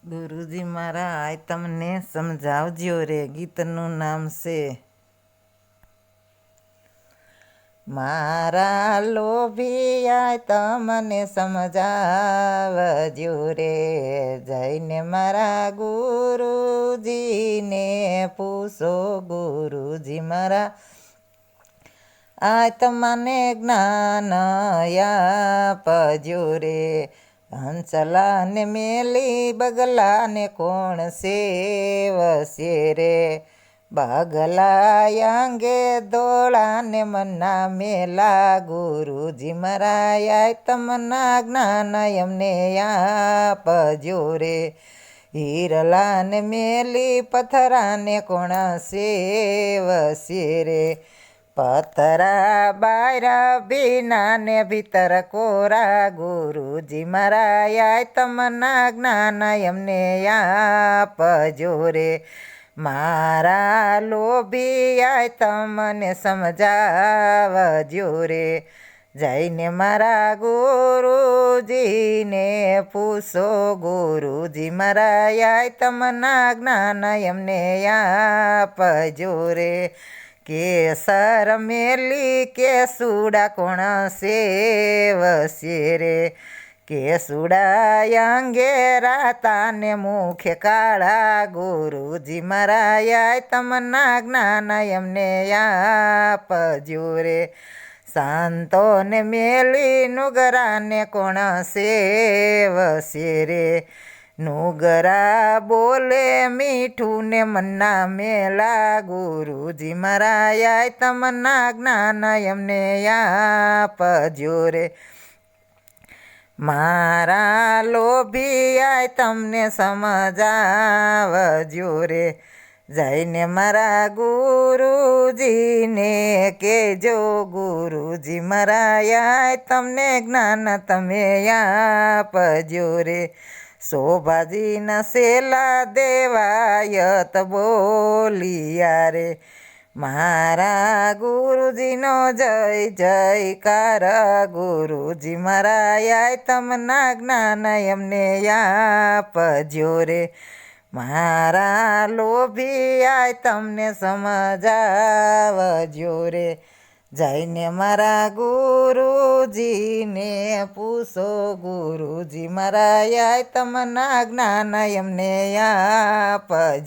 ગુરુજી મારા આય તમને સમજાવજો રે. ગીતનું નામ છે મારા લોભી આય તમને સમજાવજો રે. જઈને મારા ગુરુજીને પૂછો. ગુરુજી મારા આય તમને જ્ઞાન આપજો રે. હંસલાને મેલી બગલાને કોણ સેવશે રે. બગલા અંગે દોડાને મના મેલા. ગુરુજી મારા આય તમના જ્ઞાન અમને આપજો રે. હીરલાને મેલી પથરાને કોણ સેવશે રે. પતરા બાયરા ભીના ને ભીતર કોરા. ગુરુજી મારા આય તમના જ્ઞાન અમને આપજો રે. મારા લોભી આય તમને સમજાવજો રે. જઈને મારા ગુરુજીને પૂછો. ગુરુજી મારા આય તમના જ્ઞાન અમને આપજો રે. કેસર મેલી કેસુડા કોણ સેવશે રે. કેસુડા અંગે રાતાને મુખે કાળા. ગુરુજી મારા આય તમના જ્ઞાન અમને આપજો રે. સંતોને મેલી નુગરાને કોણ સેવશે રે. નુગરા બોલે મીઠું ને મન્ના મેલા. ગુરુજી મારા આય તમના જ્ઞાન અમને આપજો રે. મારા લોભી આય તમને સમજાવજો રે. જઈને મારા ગુરુજીને કહેજો. ગુરુજી મારા આય તમને જ્ઞાન તમે આપજો રે. શોભાજીના સેલા દેવાયત બોલિયા રે. મારા ગુરુજીનો જય જયકાર. ગુરુજી મારા આય તમના જ્ઞાન અમને આપજો રે. મારા લોભી આય તમને સમજાવજો રે. જઈને મારા ગુરુજીને પૂછો. ગુરુજી મારા આય તમના જ્ઞાન અમને આપજો.